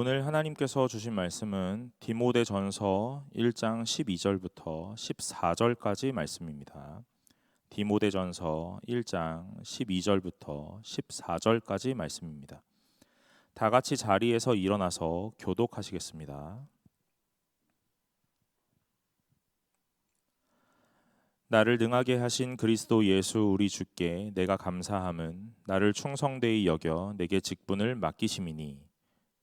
오늘 하나님께서 주신 말씀은 디모데전서 1장 12절부터 14절까지 말씀입니다. 디모데전서 1장 12절부터 14절까지 말씀입니다. 다 같이 자리에서 일어나서 교독하시겠습니다. 나를 능하게 하신 그리스도 예수 우리 주께 내가 감사함은 나를 충성되이 여겨 내게 직분을 맡기심이니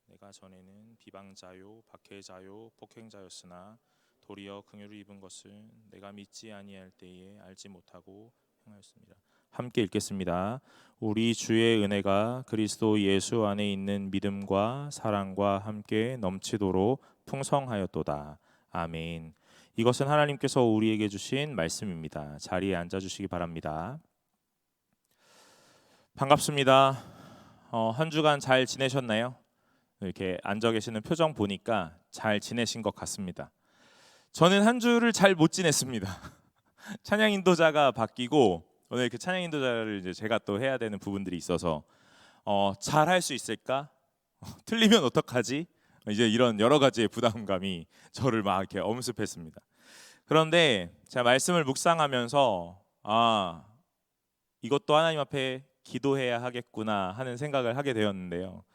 내가 전에는 비방자요 박해자요 폭행자였으나 도리어 긍휼을 입은 것을 내가 믿지 아니할 때에 알지 못하고 행하였습니다. 함께 읽겠습니다. 우리 주의 은혜가 그리스도 예수 안에 있는 믿음과 사랑과 함께 넘치도록 풍성하였도다. 아멘. 이것은 하나님께서 우리에게 주신 말씀입니다. 자리에 앉아주시기 바랍니다. 반갑습니다. 한 주간 잘 지내셨나요? 이렇게 앉아 계시는 표정 보니까 잘 지내신 것 같습니다. 저는 한 주를 잘 못 지냈습니다. 찬양 인도자가 바뀌고 오늘 그 찬양 인도자를 이제 제가 또 해야 되는 부분들이 있어서 잘 할 수 있을까? 틀리면 어떡하지? 이제 이런 여러 가지의 부담감이 저를 막 이렇게 엄습했습니다. 그런데 제가 말씀을 묵상하면서 이것도 하나님 앞에 기도해야 하겠구나 하는 생각을 하게 되었는데요.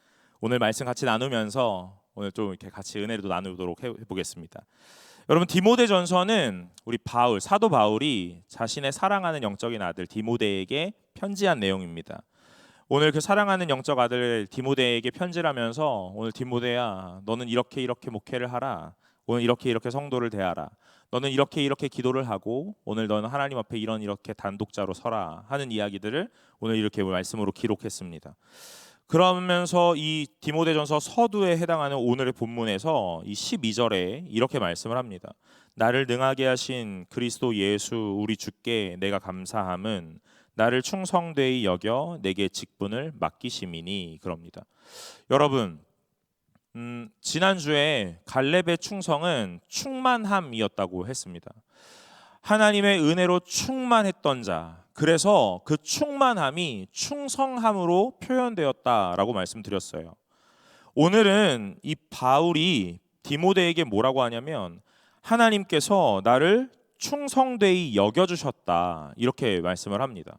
오늘 말씀 같이 나누면서 오늘 좀 이렇게 같이 은혜도 나누도록 해보겠습니다. 여러분, 디모데전서는 우리 사도 바울이 자신의 사랑하는 영적인 아들 디모데에게 편지한 내용입니다. 오늘 그 사랑하는 영적 아들 디모데에게 편지를 하면서 오늘 디모데야, 너는 이렇게 목회를 하라. 오늘 이렇게 성도를 대하라. 너는 이렇게 기도를 하고 오늘 너는 하나님 앞에 이렇게 단독자로 서라 하는 이야기들을 오늘 이렇게 말씀으로 기록했습니다. 그러면서 이 디모데전서 서두에 해당하는 오늘의 본문에서 이 12절에 이렇게 말씀을 합니다. 나를 능하게 하신 그리스도 예수 우리 주께 내가 감사함은 나를 충성되이 여겨 내게 직분을 맡기심이니 그럽니다. 여러분, 지난주에 갈렙의 충성은 충만함이었다고 했습니다. 하나님의 은혜로 충만했던 자, 그래서 그 충만함이 충성함으로 표현되었다라고 말씀드렸어요. 오늘은 이 바울이 디모데에게 뭐라고 하냐면 하나님께서 나를 충성되이 여겨주셨다 이렇게 말씀을 합니다.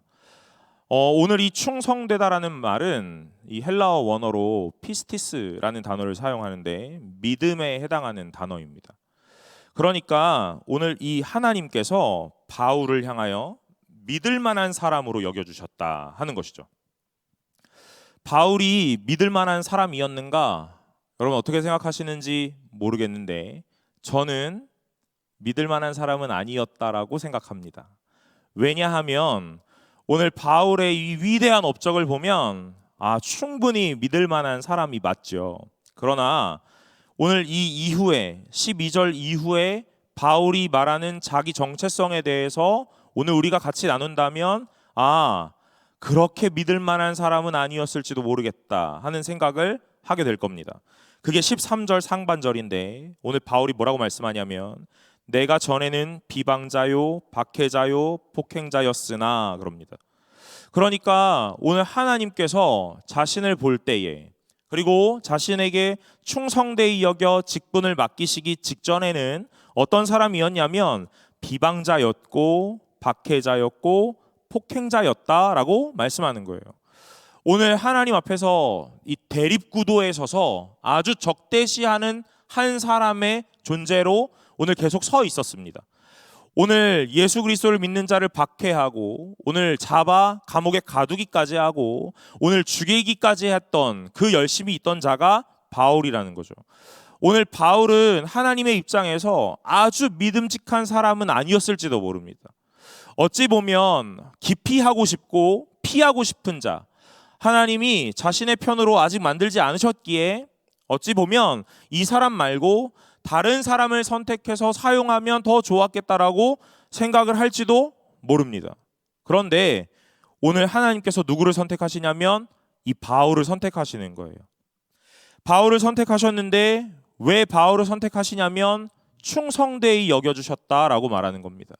오늘 이 충성되다라는 말은 이 헬라어 원어로 피스티스라는 단어를 사용하는데 믿음에 해당하는 단어입니다. 그러니까 오늘 이 하나님께서 바울을 향하여 믿을 만한 사람으로 여겨주셨다 하는 것이죠. 바울이 믿을 만한 사람이었는가? 여러분 어떻게 생각하시는지 모르겠는데 저는 믿을 만한 사람은 아니었다라고 생각합니다. 왜냐하면 오늘 바울의 이 위대한 업적을 보면 충분히 믿을 만한 사람이 맞죠. 그러나 오늘 이 이후에 12절 이후에 바울이 말하는 자기 정체성에 대해서 오늘 우리가 같이 나눈다면 그렇게 믿을 만한 사람은 아니었을지도 모르겠다 하는 생각을 하게 될 겁니다. 그게 13절 상반절인데 오늘 바울이 뭐라고 말씀하냐면 내가 전에는 비방자요 박해자요 폭행자였으나 그럽니다. 그러니까 오늘 하나님께서 자신을 볼 때에 그리고 자신에게 충성되이 여겨 직분을 맡기시기 직전에는 어떤 사람이었냐면 비방자였고 박해자였고 폭행자였다라고 말씀하는 거예요. 오늘 하나님 앞에서 이 대립구도에 서서 아주 적대시하는 한 사람의 존재로 오늘 계속 서 있었습니다. 오늘 예수 그리스도를 믿는 자를 박해하고 오늘 잡아 감옥에 가두기까지 하고 오늘 죽이기까지 했던 그 열심이 있던 자가 바울이라는 거죠. 오늘 바울은 하나님의 입장에서 아주 믿음직한 사람은 아니었을지도 모릅니다. 어찌 보면 기피하고 싶고 피하고 싶은 자, 하나님이 자신의 편으로 아직 만들지 않으셨기에 어찌 보면 이 사람 말고 다른 사람을 선택해서 사용하면 더 좋았겠다라고 생각을 할지도 모릅니다. 그런데 오늘 하나님께서 누구를 선택하시냐면 이 바울을 선택하시는 거예요. 바울을 선택하셨는데 왜 바울을 선택하시냐면 충성되이 여겨주셨다라고 말하는 겁니다.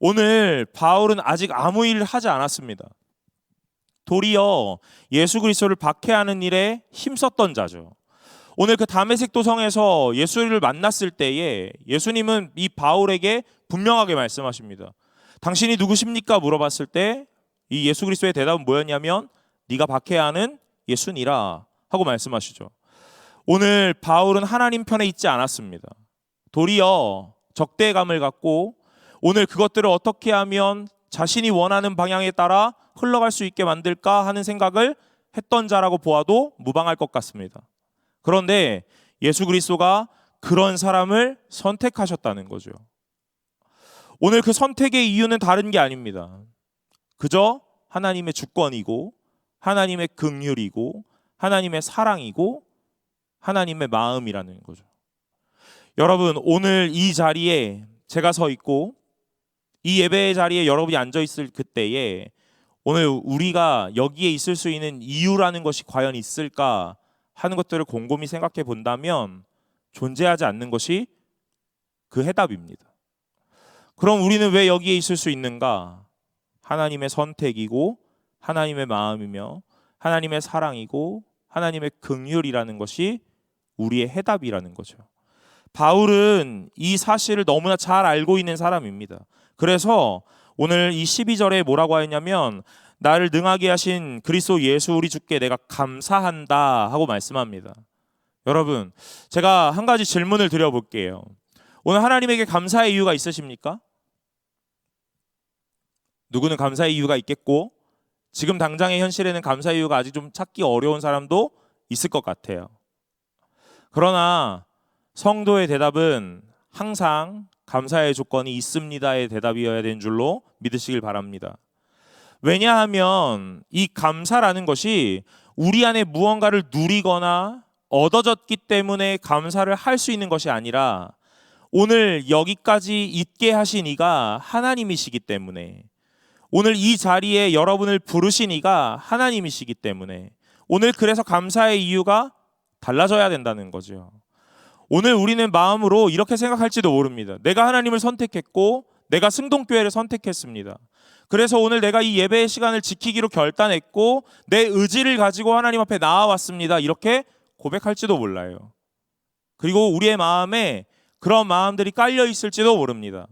오늘 바울은 아직 아무 일을 하지 않았습니다. 도리어 예수 그리스도를 박해하는 일에 힘썼던 자죠. 오늘 그 다메섹 도성에서 예수를 만났을 때에 예수님은 이 바울에게 분명하게 말씀하십니다. 당신이 누구십니까? 물어봤을 때 이 예수 그리스도의 대답은 뭐였냐면 네가 박해야 하는 예수니라 하고 말씀하시죠. 오늘 바울은 하나님 편에 있지 않았습니다. 도리어 적대감을 갖고 오늘 그것들을 어떻게 하면 자신이 원하는 방향에 따라 흘러갈 수 있게 만들까 하는 생각을 했던 자라고 보아도 무방할 것 같습니다. 그런데 예수 그리스도가 그런 사람을 선택하셨다는 거죠. 오늘 그 선택의 이유는 다른 게 아닙니다. 그저 하나님의 주권이고 하나님의 긍휼이고 하나님의 사랑이고 하나님의 마음이라는 거죠. 여러분, 오늘 이 자리에 제가 서 있고 이 예배의 자리에 여러분이 앉아 있을 그때에 오늘 우리가 여기에 있을 수 있는 이유라는 것이 과연 있을까 하는 것들을 곰곰이 생각해 본다면 존재하지 않는 것이 그 해답입니다. 그럼 우리는 왜 여기에 있을 수 있는가? 하나님의 선택이고 하나님의 마음이며 하나님의 사랑이고 하나님의 긍휼이라는 것이 우리의 해답이라는 거죠. 바울은 이 사실을 너무나 잘 알고 있는 사람입니다. 그래서 오늘 이 12절에 뭐라고 하였냐면 나를 능하게 하신 그리스도 예수 우리 주께 내가 감사한다 하고 말씀합니다. 여러분, 제가 한 가지 질문을 드려볼게요. 오늘 하나님에게 감사의 이유가 있으십니까? 누구는 감사의 이유가 있겠고 지금 당장의 현실에는 감사의 이유가 아직 좀 찾기 어려운 사람도 있을 것 같아요. 그러나 성도의 대답은 항상 감사의 조건이 있습니다의 대답이어야 되는 줄로 믿으시길 바랍니다. 왜냐하면 이 감사라는 것이 우리 안에 무언가를 누리거나 얻어졌기 때문에 감사를 할 수 있는 것이 아니라 오늘 여기까지 있게 하신 이가 하나님이시기 때문에 오늘 이 자리에 여러분을 부르신 이가 하나님이시기 때문에 오늘 그래서 감사의 이유가 달라져야 된다는 거죠. 오늘 우리는 마음으로 이렇게 생각할지도 모릅니다. 내가 하나님을 선택했고 내가 승동교회를 선택했습니다. 그래서 오늘 내가 이 예배의 시간을 지키기로 결단했고 내 의지를 가지고 하나님 앞에 나아왔습니다. 이렇게 고백할지도 몰라요. 그리고 우리의 마음에 그런 마음들이 깔려 있을지도 모릅니다.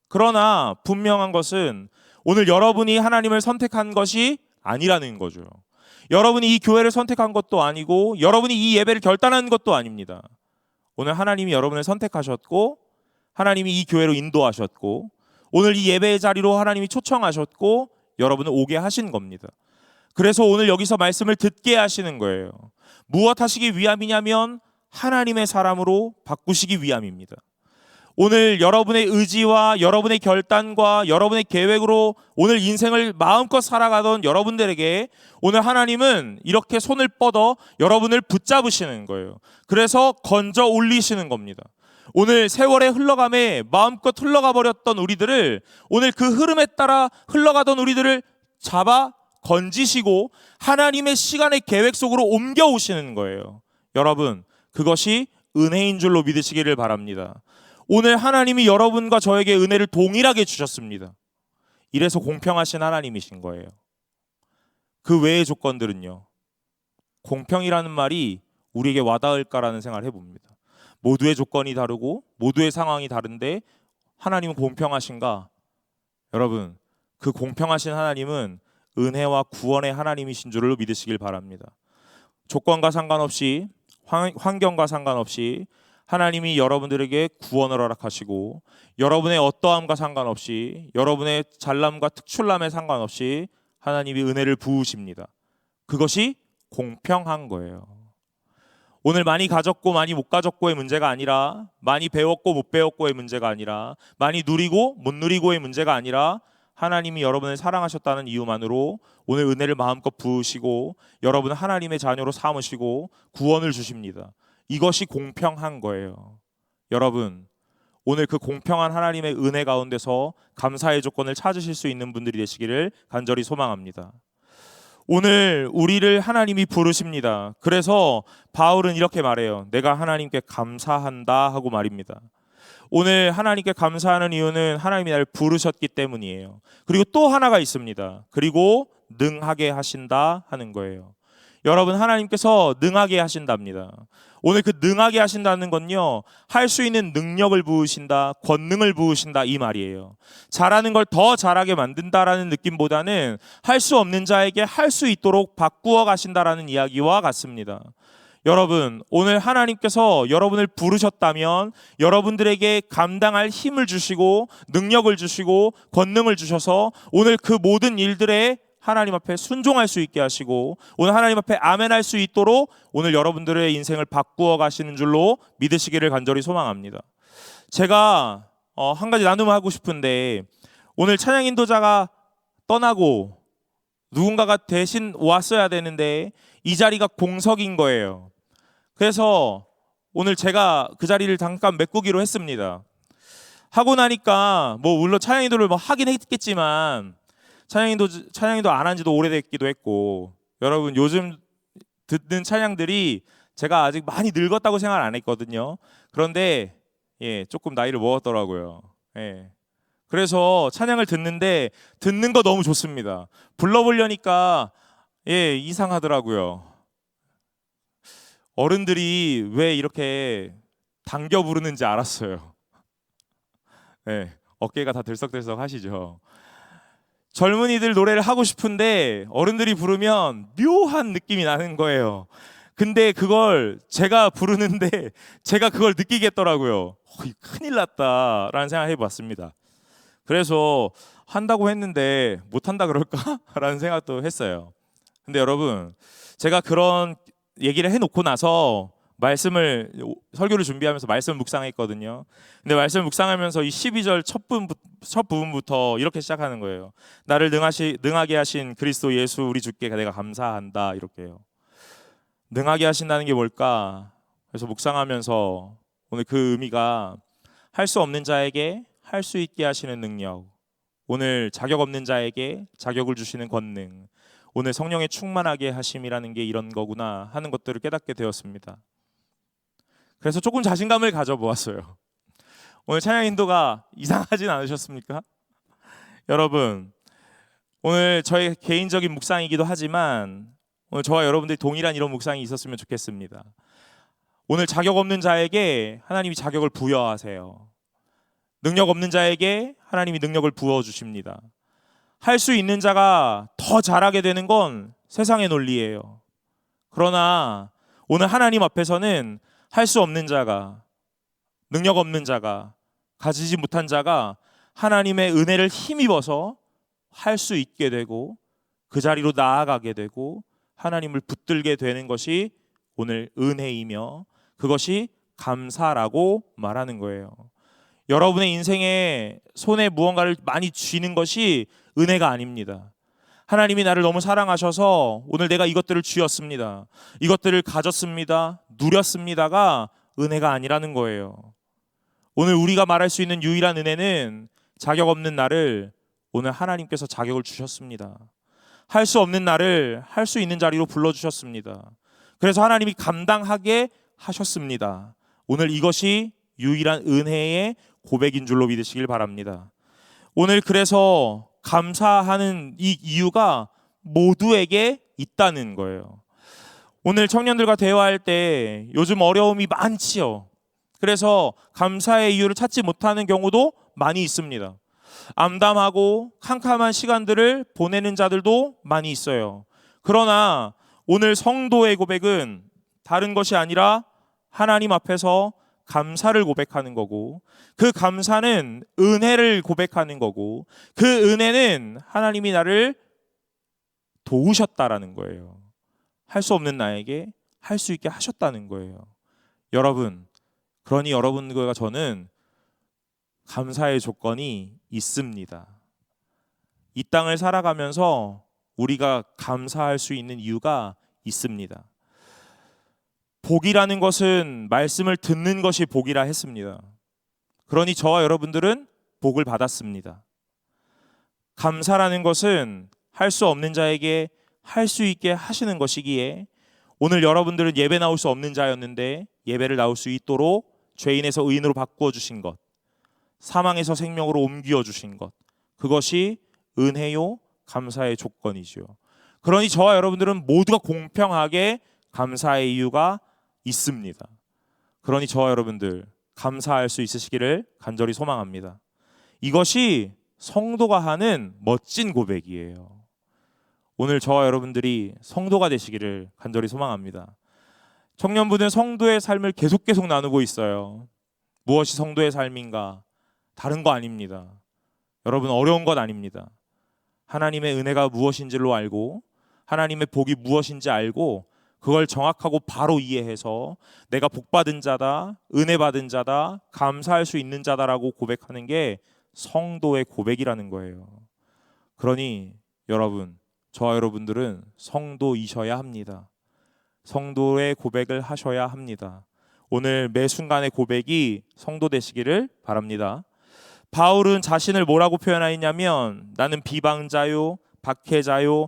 그러나 분명한 것은 오늘 여러분이 하나님을 선택한 것이 아니라는 거죠. 여러분이 이 교회를 선택한 것도 아니고 여러분이 이 예배를 결단한 것도 아닙니다. 오늘 하나님이 여러분을 선택하셨고 하나님이 이 교회로 인도하셨고 오늘 이 예배의 자리로 하나님이 초청하셨고 여러분을 오게 하신 겁니다. 그래서 오늘 여기서 말씀을 듣게 하시는 거예요. 무엇 하시기 위함이냐면 하나님의 사람으로 바꾸시기 위함입니다. 오늘 여러분의 의지와 여러분의 결단과 여러분의 계획으로 오늘 인생을 마음껏 살아가던 여러분들에게 오늘 하나님은 이렇게 손을 뻗어 여러분을 붙잡으시는 거예요. 그래서 건져 올리시는 겁니다. 오늘 세월의 흘러감에 마음껏 흘러가 버렸던 우리들을 오늘 그 흐름에 따라 흘러가던 우리들을 잡아 건지시고 하나님의 시간의 계획 속으로 옮겨 오시는 거예요. 여러분, 그것이 은혜인 줄로 믿으시기를 바랍니다. 오늘 하나님이 여러분과 저에게 은혜를 동일하게 주셨습니다. 이래서 공평하신 하나님이신 거예요. 그 외의 조건들은요, 공평이라는 말이 우리에게 와닿을까라는 생각을 해봅니다. 모두의 조건이 다르고 모두의 상황이 다른데 하나님은 공평하신가? 여러분, 그 공평하신 하나님은 은혜와 구원의 하나님이신 줄로 믿으시길 바랍니다. 조건과 상관없이 환경과 상관없이 하나님이 여러분들에게 구원을 허락하시고 여러분의 어떠함과 상관없이 여러분의 잘남과 특출남에 상관없이 하나님이 은혜를 부으십니다. 그것이 공평한 거예요. 오늘 많이 가졌고 많이 못 가졌고의 문제가 아니라 많이 배웠고 못 배웠고의 문제가 아니라 많이 누리고 못 누리고의 문제가 아니라 하나님이 여러분을 사랑하셨다는 이유만으로 오늘 은혜를 마음껏 부으시고 여러분을 하나님의 자녀로 삼으시고 구원을 주십니다. 이것이 공평한 거예요. 여러분, 오늘 그 공평한 하나님의 은혜 가운데서 감사의 조건을 찾으실 수 있는 분들이 되시기를 간절히 소망합니다. 오늘 우리를 하나님이 부르십니다. 그래서 바울은 이렇게 말해요. 내가 하나님께 감사한다 하고 말입니다. 오늘 하나님께 감사하는 이유는 하나님이 나를 부르셨기 때문이에요. 그리고 또 하나가 있습니다. 그리고 능하게 하신다 하는 거예요. 여러분, 하나님께서 능하게 하신답니다. 오늘 그 능하게 하신다는 건요, 할 수 있는 능력을 부으신다, 권능을 부으신다, 이 말이에요. 잘하는 걸 더 잘하게 만든다라는 느낌보다는 할 수 없는 자에게 할 수 있도록 바꾸어 가신다라는 이야기와 같습니다. 여러분, 오늘 하나님께서 여러분을 부르셨다면 여러분들에게 감당할 힘을 주시고 능력을 주시고 권능을 주셔서 오늘 그 모든 일들에 하나님 앞에 순종할 수 있게 하시고 오늘 하나님 앞에 아멘할 수 있도록 오늘 여러분들의 인생을 바꾸어 가시는 줄로 믿으시기를 간절히 소망합니다. 제가 한 가지 나눔을 하고 싶은데, 오늘 찬양 인도자가 떠나고 누군가가 대신 왔어야 되는데 이 자리가 공석인 거예요. 그래서 오늘 제가 그 자리를 잠깐 메꾸기로 했습니다. 하고 나니까 물론 찬양 인도를 하긴 했겠지만 찬양인도 안 한 지도 오래됐기도 했고, 여러분 요즘 듣는 찬양들이 제가 아직 많이 늙었다고 생각을 안 했거든요. 그런데 조금 나이를 먹었더라고요. 그래서 찬양을 듣는 거 너무 좋습니다. 불러보려니까 이상하더라고요. 어른들이 왜 이렇게 당겨 부르는지 알았어요. 어깨가 다 들썩들썩 하시죠. 젊은이들 노래를 하고 싶은데 어른들이 부르면 묘한 느낌이 나는 거예요. 근데 그걸 제가 부르는데 제가 그걸 느끼겠더라고요. 큰일 났다라는 생각을 해봤습니다. 그래서 한다고 했는데 못한다 그럴까? 라는 생각도 했어요. 근데 여러분, 제가 그런 얘기를 해놓고 나서 설교를 준비하면서 말씀을 묵상했거든요. 근데 말씀을 묵상하면서 이 12절 첫 부분부터 이렇게 시작하는 거예요. 나를 능하게 하신 그리스도 예수 우리 주께 내가 감사한다, 이렇게요. 능하게 하신다는 게 뭘까? 그래서 묵상하면서 오늘 그 의미가 할 수 없는 자에게 할 수 있게 하시는 능력, 오늘 자격 없는 자에게 자격을 주시는 권능, 오늘 성령의 충만하게 하심이라는 게 이런 거구나 하는 것들을 깨닫게 되었습니다. 그래서 조금 자신감을 가져보았어요. 오늘 찬양 인도가 이상하진 않으셨습니까? 여러분, 오늘 저의 개인적인 묵상이기도 하지만 오늘 저와 여러분들이 동일한 이런 묵상이 있었으면 좋겠습니다. 오늘 자격 없는 자에게 하나님이 자격을 부여하세요. 능력 없는 자에게 하나님이 능력을 부어주십니다. 할 수 있는 자가 더 잘하게 되는 건 세상의 논리예요. 그러나 오늘 하나님 앞에서는 할 수 없는 자가, 능력 없는 자가, 가지지 못한 자가 하나님의 은혜를 힘입어서 할 수 있게 되고 그 자리로 나아가게 되고 하나님을 붙들게 되는 것이 오늘 은혜이며 그것이 감사라고 말하는 거예요. 여러분의 인생에 손에 무언가를 많이 쥐는 것이 은혜가 아닙니다. 하나님이 나를 너무 사랑하셔서 오늘 내가 이것들을 쥐었습니다, 이것들을 가졌습니다, 누렸습니다가 은혜가 아니라는 거예요. 오늘 우리가 말할 수 있는 유일한 은혜는 자격 없는 나를 오늘 하나님께서 자격을 주셨습니다. 할 수 없는 나를 할 수 있는 자리로 불러주셨습니다. 그래서 하나님이 감당하게 하셨습니다. 오늘 이것이 유일한 은혜의 고백인 줄로 믿으시길 바랍니다. 오늘 그래서 감사하는 이 이유가 모두에게 있다는 거예요. 오늘 청년들과 대화할 때 요즘 어려움이 많지요. 그래서 감사의 이유를 찾지 못하는 경우도 많이 있습니다. 암담하고 캄캄한 시간들을 보내는 자들도 많이 있어요. 그러나 오늘 성도의 고백은 다른 것이 아니라 하나님 앞에서 감사를 고백하는 거고, 그 감사는 은혜를 고백하는 거고, 그 은혜는 하나님이 나를 도우셨다라는 거예요. 할 수 없는 나에게 할 수 있게 하셨다는 거예요. 여러분, 그러니 여러분과 저는 감사의 조건이 있습니다. 이 땅을 살아가면서 우리가 감사할 수 있는 이유가 있습니다. 복이라는 것은 말씀을 듣는 것이 복이라 했습니다. 그러니 저와 여러분들은 복을 받았습니다. 감사라는 것은 할 수 없는 자에게 할 수 있게 하시는 것이기에 오늘 여러분들은 예배 나올 수 없는 자였는데 예배를 나올 수 있도록 죄인에서 의인으로 바꾸어 주신 것, 사망에서 생명으로 옮겨 주신 것, 그것이 은혜요 감사의 조건이죠. 그러니 저와 여러분들은 모두가 공평하게 감사의 이유가 있습니다. 그러니 저와 여러분들 감사할 수 있으시기를 간절히 소망합니다. 이것이 성도가 하는 멋진 고백이에요. 오늘 저와 여러분들이 성도가 되시기를 간절히 소망합니다. 청년부는 성도의 삶을 계속 나누고 있어요. 무엇이 성도의 삶인가? 다른 거 아닙니다. 여러분, 어려운 것 아닙니다. 하나님의 은혜가 무엇인지로 알고 하나님의 복이 무엇인지 알고 그걸 정확하고 바로 이해해서 내가 복받은 자다, 은혜 받은 자다, 감사할 수 있는 자다라고 고백하는 게 성도의 고백이라는 거예요. 그러니 여러분, 저와 여러분들은 성도이셔야 합니다. 성도의 고백을 하셔야 합니다. 오늘 매 순간의 고백이 성도 되시기를 바랍니다. 바울은 자신을 뭐라고 표현하였냐면 나는 비방자요, 박해자요,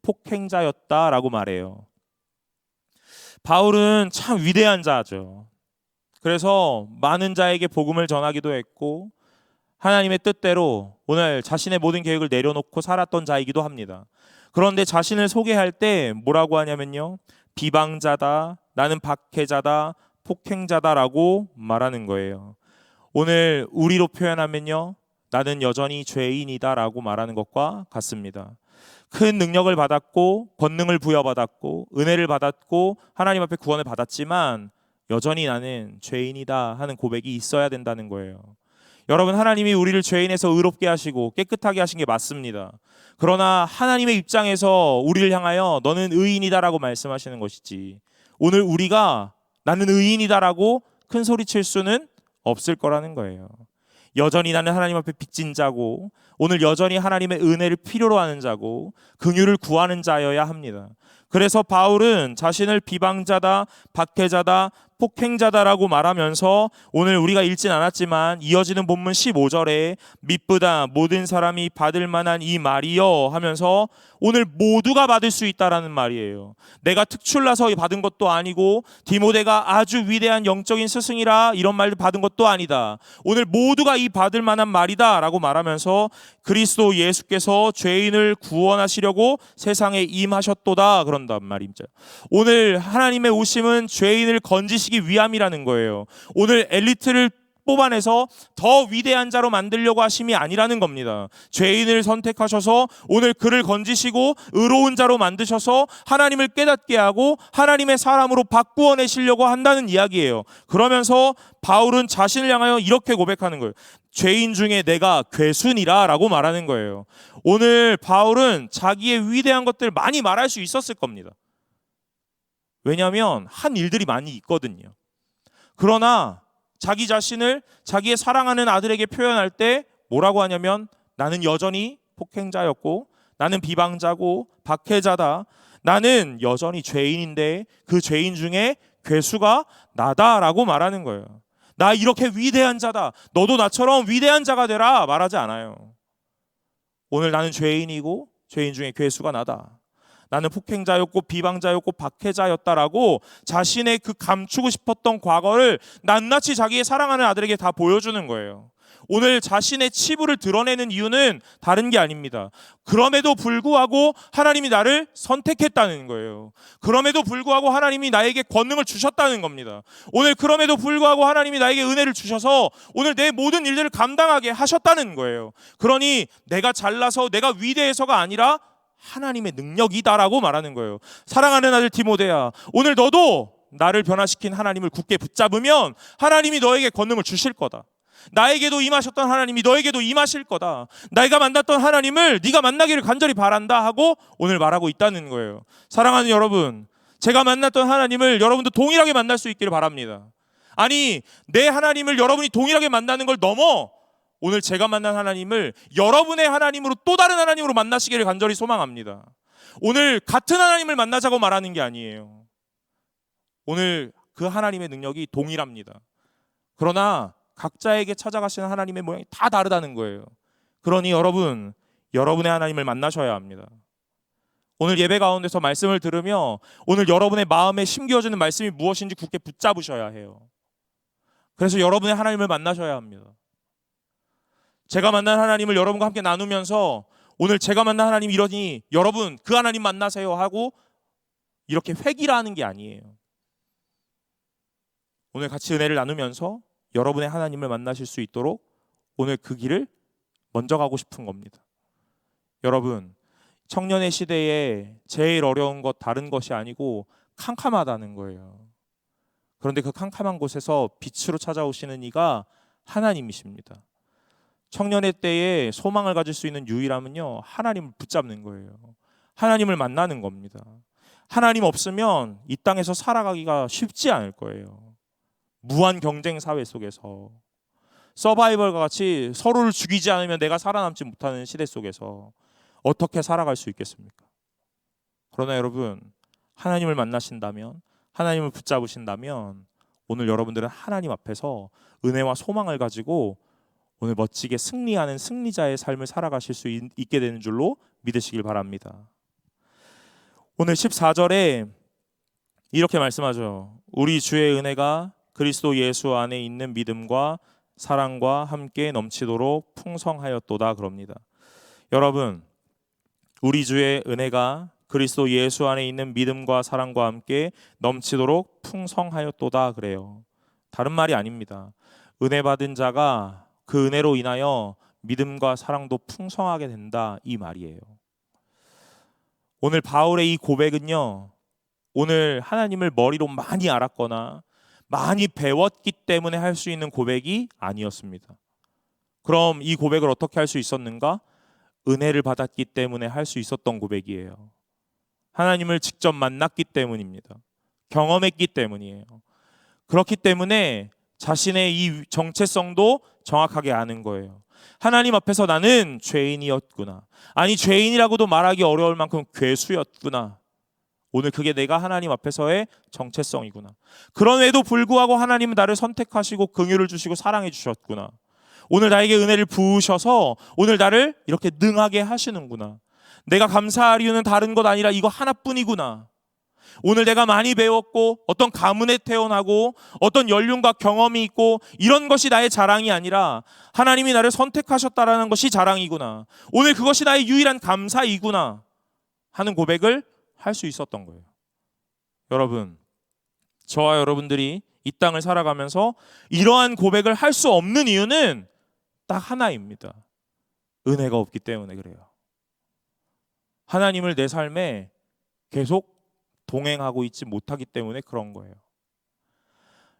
폭행자였다라고 말해요. 바울은 참 위대한 자죠. 그래서 많은 자에게 복음을 전하기도 했고 하나님의 뜻대로 오늘 자신의 모든 계획을 내려놓고 살았던 자이기도 합니다. 그런데 자신을 소개할 때 뭐라고 하냐면요, 비방자다, 나는 박해자다, 폭행자다라고 말하는 거예요. 오늘 우리로 표현하면요, 나는 여전히 죄인이다라고 말하는 것과 같습니다. 큰 능력을 받았고 권능을 부여받았고 은혜를 받았고 하나님 앞에 구원을 받았지만 여전히 나는 죄인이다 하는 고백이 있어야 된다는 거예요. 여러분, 하나님이 우리를 죄인에서 의롭게 하시고 깨끗하게 하신 게 맞습니다. 그러나 하나님의 입장에서 우리를 향하여 너는 의인이다라고 말씀하시는 것이지, 오늘 우리가 나는 의인이다라고 큰 소리 칠 수는 없을 거라는 거예요. 여전히 나는 하나님 앞에 빚진 자고 오늘 여전히 하나님의 은혜를 필요로 하는 자고 긍휼을 구하는 자여야 합니다. 그래서 바울은 자신을 비방자다, 박해자다, 폭행자다라고 말하면서 오늘 우리가 읽진 않았지만 이어지는 본문 15절에 미쁘다 모든 사람이 받을 만한 이 말이여 하면서 오늘 모두가 받을 수 있다라는 말이에요. 내가 특출나서 받은 것도 아니고 디모데가 아주 위대한 영적인 스승이라 이런 말을 받은 것도 아니다. 오늘 모두가 이 받을 만한 말이다 라고 말하면서 그리스도 예수께서 죄인을 구원하시려고 세상에 임하셨도다 그런단 말입니다. 오늘 하나님의 오심은 죄인을 건지시기 위함이라는 거예요. 오늘 엘리트를 뽑아내서 더 위대한 자로 만들려고 하심이 아니라는 겁니다. 죄인을 선택하셔서 오늘 그를 건지시고 의로운 자로 만드셔서 하나님을 깨닫게 하고 하나님의 사람으로 바꾸어내시려고 한다는 이야기예요. 그러면서 바울은 자신을 향하여 이렇게 고백하는 거예요. 죄인 중에 내가 괴순이라 라고 말하는 거예요. 오늘 바울은 자기의 위대한 것들을 많이 말할 수 있었을 겁니다. 왜냐하면 한 일들이 많이 있거든요. 그러나 자기 자신을 자기의 사랑하는 아들에게 표현할 때 뭐라고 하냐면 나는 여전히 폭행자였고 나는 비방자고 박해자다. 나는 여전히 죄인인데 그 죄인 중에 괴수가 나다라고 말하는 거예요. 나 이렇게 위대한 자다. 너도 나처럼 위대한 자가 되라 말하지 않아요. 오늘 나는 죄인이고 죄인 중에 괴수가 나다. 나는 폭행자였고 비방자였고 박해자였다라고 자신의 그 감추고 싶었던 과거를 낱낱이 자기의 사랑하는 아들에게 다 보여주는 거예요. 오늘 자신의 치부를 드러내는 이유는 다른 게 아닙니다. 그럼에도 불구하고 하나님이 나를 선택했다는 거예요. 그럼에도 불구하고 하나님이 나에게 권능을 주셨다는 겁니다. 오늘 그럼에도 불구하고 하나님이 나에게 은혜를 주셔서 오늘 내 모든 일들을 감당하게 하셨다는 거예요. 그러니 내가 잘나서 내가 위대해서가 아니라 하나님의 능력이다라고 말하는 거예요. 사랑하는 아들 디모데야, 오늘 너도 나를 변화시킨 하나님을 굳게 붙잡으면 하나님이 너에게 권능을 주실 거다. 나에게도 임하셨던 하나님이 너에게도 임하실 거다. 내가 만났던 하나님을 네가 만나기를 간절히 바란다 하고 오늘 말하고 있다는 거예요. 사랑하는 여러분, 제가 만났던 하나님을 여러분도 동일하게 만날 수 있기를 바랍니다. 아니, 내 하나님을 여러분이 동일하게 만나는 걸 넘어 오늘 제가 만난 하나님을 여러분의 하나님으로 또 다른 하나님으로 만나시기를 간절히 소망합니다. 오늘 같은 하나님을 만나자고 말하는 게 아니에요. 오늘 그 하나님의 능력이 동일합니다. 그러나 각자에게 찾아가시는 하나님의 모양이 다 다르다는 거예요. 그러니 여러분, 여러분의 하나님을 만나셔야 합니다. 오늘 예배 가운데서 말씀을 들으며 오늘 여러분의 마음에 심겨지는 말씀이 무엇인지 굳게 붙잡으셔야 해요. 그래서 여러분의 하나님을 만나셔야 합니다. 제가 만난 하나님을 여러분과 함께 나누면서 오늘 제가 만난 하나님 이러니 여러분 그 하나님 만나세요 하고 이렇게 회귀라 하는 게 아니에요. 오늘 같이 은혜를 나누면서 여러분의 하나님을 만나실 수 있도록 오늘 그 길을 먼저 가고 싶은 겁니다. 여러분, 청년의 시대에 제일 어려운 것 다른 것이 아니고 캄캄하다는 거예요. 그런데 그 캄캄한 곳에서 빛으로 찾아오시는 이가 하나님이십니다. 청년의 때에 소망을 가질 수 있는 유일함은요, 하나님을 붙잡는 거예요. 하나님을 만나는 겁니다. 하나님 없으면 이 땅에서 살아가기가 쉽지 않을 거예요. 무한 경쟁 사회 속에서 서바이벌과 같이 서로를 죽이지 않으면 내가 살아남지 못하는 시대 속에서 어떻게 살아갈 수 있겠습니까? 그러나 여러분, 하나님을 만나신다면, 하나님을 붙잡으신다면 오늘 여러분들은 하나님 앞에서 은혜와 소망을 가지고 오늘 멋지게 승리하는 승리자의 삶을 살아가실 수 있게 되는 줄로 믿으시길 바랍니다. 오늘 14절에 이렇게 말씀하죠. 우리 주의 은혜가 그리스도 예수 안에 있는 믿음과 사랑과 함께 넘치도록 풍성하였도다 그럽니다. 여러분, 우리 주의 은혜가 그리스도 예수 안에 있는 믿음과 사랑과 함께 넘치도록 풍성하였도다 그래요. 다른 말이 아닙니다. 은혜 받은 자가 그 은혜로 인하여 믿음과 사랑도 풍성하게 된다 이 말이에요. 오늘 바울의 이 고백은요, 오늘 하나님을 머리로 많이 알았거나 많이 배웠기 때문에 할 수 있는 고백이 아니었습니다. 그럼 이 고백을 어떻게 할 수 있었는가? 은혜를 받았기 때문에 할 수 있었던 고백이에요. 하나님을 직접 만났기 때문입니다. 경험했기 때문이에요. 그렇기 때문에 자신의 이 정체성도 정확하게 아는 거예요. 하나님 앞에서 나는 죄인이었구나. 아니, 죄인이라고도 말하기 어려울 만큼 괴수였구나. 오늘 그게 내가 하나님 앞에서의 정체성이구나. 그럼에도 불구하고 하나님은 나를 선택하시고 긍휼을 주시고 사랑해 주셨구나. 오늘 나에게 은혜를 부으셔서 오늘 나를 이렇게 능하게 하시는구나. 내가 감사할 이유는 다른 것 아니라 이거 하나뿐이구나. 오늘 내가 많이 배웠고 어떤 가문에 태어나고 어떤 연륜과 경험이 있고 이런 것이 나의 자랑이 아니라 하나님이 나를 선택하셨다라는 것이 자랑이구나. 오늘 그것이 나의 유일한 감사이구나 하는 고백을 할 수 있었던 거예요. 여러분, 저와 여러분들이 이 땅을 살아가면서 이러한 고백을 할 수 없는 이유는 딱 하나입니다. 은혜가 없기 때문에 그래요. 하나님을 내 삶에 계속 동행하고 있지 못하기 때문에 그런 거예요.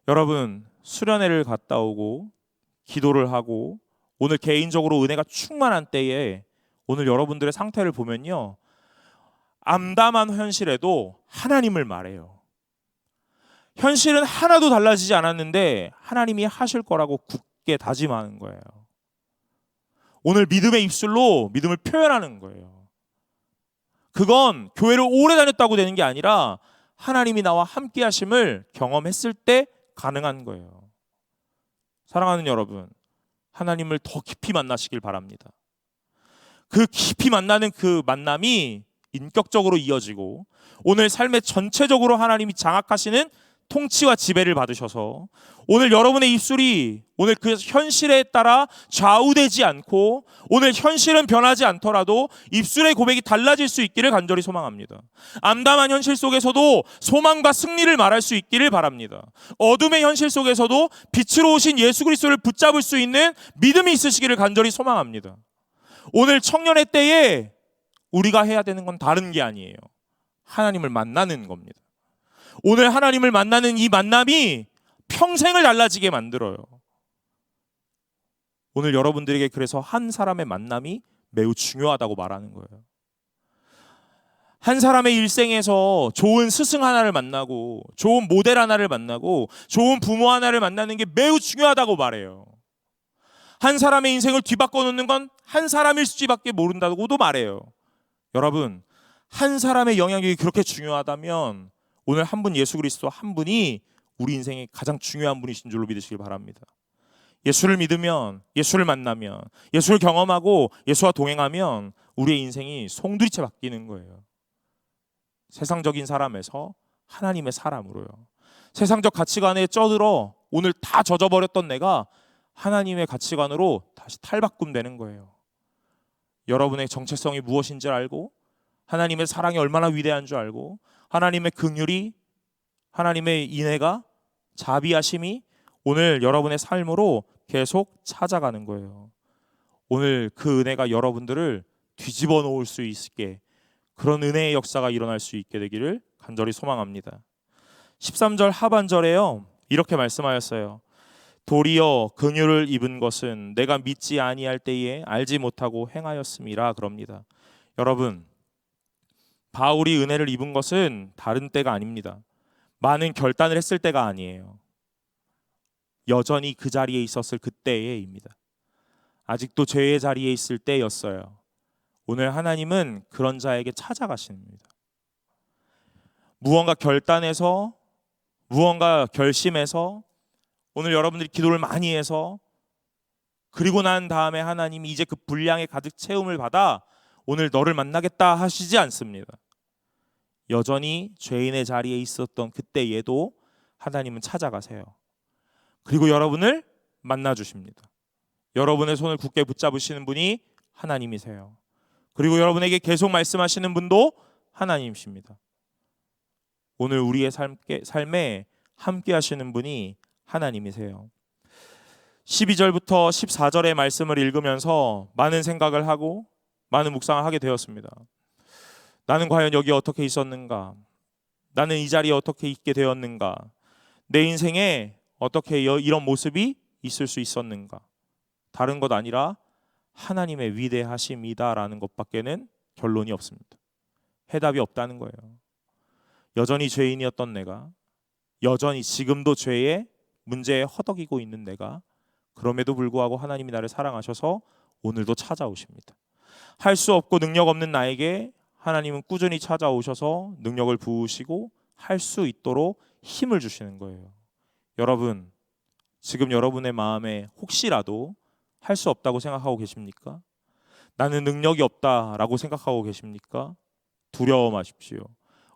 여러분, 수련회를 갔다 오고 기도를 하고 오늘 개인적으로 은혜가 충만한 때에 오늘 여러분들의 상태를 보면요, 암담한 현실에도 하나님을 말해요. 현실은 하나도 달라지지 않았는데 하나님이 하실 거라고 굳게 다짐하는 거예요. 오늘 믿음의 입술로 믿음을 표현하는 거예요. 그건 교회를 오래 다녔다고 되는 게 아니라 하나님이 나와 함께 하심을 경험했을 때 가능한 거예요. 사랑하는 여러분, 하나님을 더 깊이 만나시길 바랍니다. 그 깊이 만나는 그 만남이 인격적으로 이어지고 오늘 삶의 전체적으로 하나님이 장악하시는 통치와 지배를 받으셔서 오늘 여러분의 입술이 오늘 그 현실에 따라 좌우되지 않고 오늘 현실은 변하지 않더라도 입술의 고백이 달라질 수 있기를 간절히 소망합니다. 암담한 현실 속에서도 소망과 승리를 말할 수 있기를 바랍니다. 어둠의 현실 속에서도 빛으로 오신 예수 그리스도를 붙잡을 수 있는 믿음이 있으시기를 간절히 소망합니다. 오늘 청년의 때에 우리가 해야 되는 건 다른 게 아니에요. 하나님을 만나는 겁니다. 오늘 하나님을 만나는 이 만남이 평생을 달라지게 만들어요. 오늘 여러분들에게 그래서 한 사람의 만남이 매우 중요하다고 말하는 거예요. 한 사람의 일생에서 좋은 스승 하나를 만나고 좋은 모델 하나를 만나고 좋은 부모 하나를 만나는 게 매우 중요하다고 말해요. 한 사람의 인생을 뒤바꿔 놓는 건 한 사람일 수밖에 모른다고도 말해요. 여러분, 한 사람의 영향력이 그렇게 중요하다면 오늘 한 분 예수 그리스도 한 분이 우리 인생의 가장 중요한 분이신 줄로 믿으시길 바랍니다. 예수를 믿으면, 예수를 만나면, 예수를 경험하고 예수와 동행하면 우리의 인생이 송두리째 바뀌는 거예요. 세상적인 사람에서 하나님의 사람으로요. 세상적 가치관에 쩌들어 오늘 다 젖어버렸던 내가 하나님의 가치관으로 다시 탈바꿈되는 거예요. 여러분의 정체성이 무엇인 줄 알고, 하나님의 사랑이 얼마나 위대한 줄 알고, 하나님의 긍휼이, 하나님의 인애가, 자비하심이 오늘 여러분의 삶으로 계속 찾아가는 거예요. 오늘 그 은혜가 여러분들을 뒤집어 놓을 수 있게, 그런 은혜의 역사가 일어날 수 있게 되기를 간절히 소망합니다. 13절 하반절에요, 이렇게 말씀하였어요. 도리어 긍휼을 입은 것은 내가 믿지 아니할 때에 알지 못하고 행하였음이라 그럽니다. 여러분, 바울이 은혜를 입은 것은 다른 때가 아닙니다. 많은 결단을 했을 때가 아니에요. 여전히 그 자리에 있었을 그때에입니다. 아직도 죄의 자리에 있을 때였어요. 오늘 하나님은 그런 자에게 찾아가십니다. 무언가 결단해서, 무언가 결심해서, 오늘 여러분들이 기도를 많이 해서, 그리고 난 다음에 하나님이 이제 그 분량에 가득 채움을 받아 오늘 너를 만나겠다 하시지 않습니다. 여전히 죄인의 자리에 있었던 그때에도 하나님은 찾아가세요. 그리고 여러분을 만나 주십니다. 여러분의 손을 굳게 붙잡으시는 분이 하나님이세요. 그리고 여러분에게 계속 말씀하시는 분도 하나님이십니다. 오늘 우리의 삶에 함께 하시는 분이 하나님이세요. 12절부터 14절의 말씀을 읽으면서 많은 생각을 하고 많은 묵상을 하게 되었습니다. 나는 과연 여기 어떻게 있었는가? 나는 이 자리에 어떻게 있게 되었는가? 내 인생에 어떻게 이런 모습이 있을 수 있었는가? 다른 것 아니라 하나님의 위대하심이다라는 것밖에는 결론이 없습니다. 해답이 없다는 거예요. 여전히 죄인이었던 내가, 여전히 지금도 죄의 문제에 허덕이고 있는 내가, 그럼에도 불구하고 하나님이 나를 사랑하셔서 오늘도 찾아오십니다. 할 수 없고 능력 없는 나에게 하나님은 꾸준히 찾아오셔서 능력을 부으시고 할 수 있도록 힘을 주시는 거예요. 여러분, 지금 여러분의 마음에 혹시라도 할 수 없다고 생각하고 계십니까? 나는 능력이 없다라고 생각하고 계십니까? 두려워 마십시오.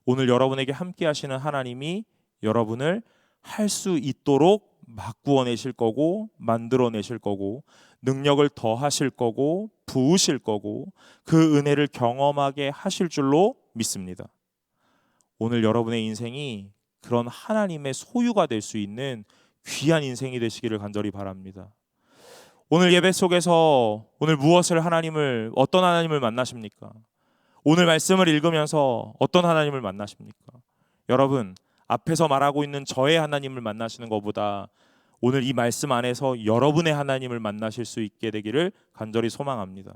오늘 여러분에게 함께 하시는 하나님이 여러분을 할 수 있도록 바꾸어내실 거고, 만들어내실 거고, 능력을 더하실 거고, 부으실 거고, 그 은혜를 경험하게 하실 줄로 믿습니다. 오늘 여러분의 인생이 그런 하나님의 소유가 될 수 있는 귀한 인생이 되시기를 간절히 바랍니다. 오늘 예배 속에서 오늘 어떤 하나님을 만나십니까? 오늘 말씀을 읽으면서 어떤 하나님을 만나십니까? 여러분, 앞에서 말하고 있는 저의 하나님을 만나시는 것보다 오늘 이 말씀 안에서 여러분의 하나님을 만나실 수 있게 되기를 간절히 소망합니다.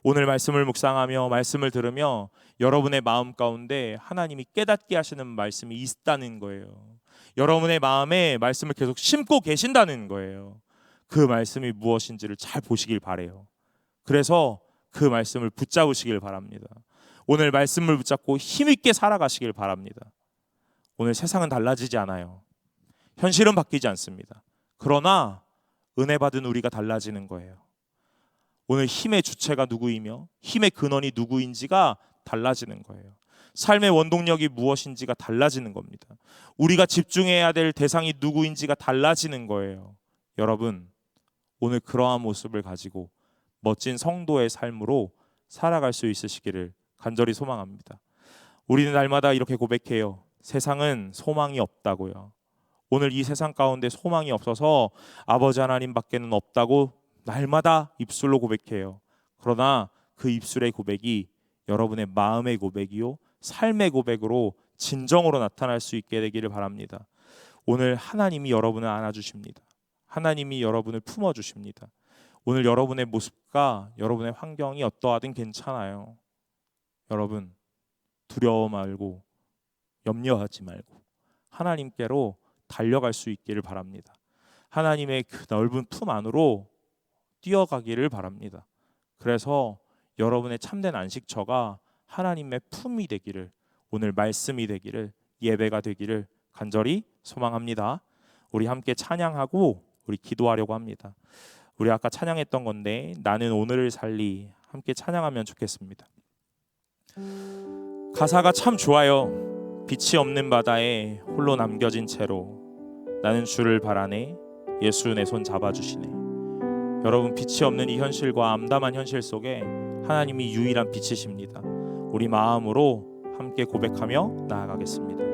오늘 말씀을 묵상하며 말씀을 들으며 여러분의 마음 가운데 하나님이 깨닫게 하시는 말씀이 있다는 거예요. 여러분의 마음에 말씀을 계속 심고 계신다는 거예요. 그 말씀이 무엇인지를 잘 보시길 바래요. 그래서 그 말씀을 붙잡으시길 바랍니다. 오늘 말씀을 붙잡고 힘있게 살아가시길 바랍니다. 오늘 세상은 달라지지 않아요. 현실은 바뀌지 않습니다. 그러나 은혜 받은 우리가 달라지는 거예요. 오늘 힘의 주체가 누구이며 힘의 근원이 누구인지가 달라지는 거예요. 삶의 원동력이 무엇인지가 달라지는 겁니다. 우리가 집중해야 될 대상이 누구인지가 달라지는 거예요. 여러분, 오늘 그러한 모습을 가지고 멋진 성도의 삶으로 살아갈 수 있으시기를 간절히 소망합니다. 우리는 날마다 이렇게 고백해요. 세상은 소망이 없다고요. 오늘 이 세상 가운데 소망이 없어서 아버지 하나님 밖에는 없다고 날마다 입술로 고백해요. 그러나 그 입술의 고백이 여러분의 마음의 고백이요, 삶의 고백으로 진정으로 나타날 수 있게 되기를 바랍니다. 오늘 하나님이 여러분을 안아주십니다. 하나님이 여러분을 품어주십니다. 오늘 여러분의 모습과 여러분의 환경이 어떠하든 괜찮아요. 여러분, 두려워 말고 염려하지 말고 하나님께로 달려갈 수 있기를 바랍니다. 하나님의 그 넓은 품 안으로 뛰어가기를 바랍니다. 그래서 여러분의 참된 안식처가 하나님의 품이 되기를, 오늘 말씀이 되기를, 예배가 되기를 간절히 소망합니다. 우리 함께 찬양하고 우리 기도하려고 합니다. 우리 아까 찬양했던 건데 나는 오늘을 살리, 함께 찬양하면 좋겠습니다. 가사가 참 좋아요. 빛이 없는 바다에 홀로 남겨진 채로 나는 주를 바라네, 예수 내 손 잡아주시네. 여러분, 빛이 없는 이 현실과 암담한 현실 속에 하나님이 유일한 빛이십니다. 우리 마음으로 함께 고백하며 나아가겠습니다.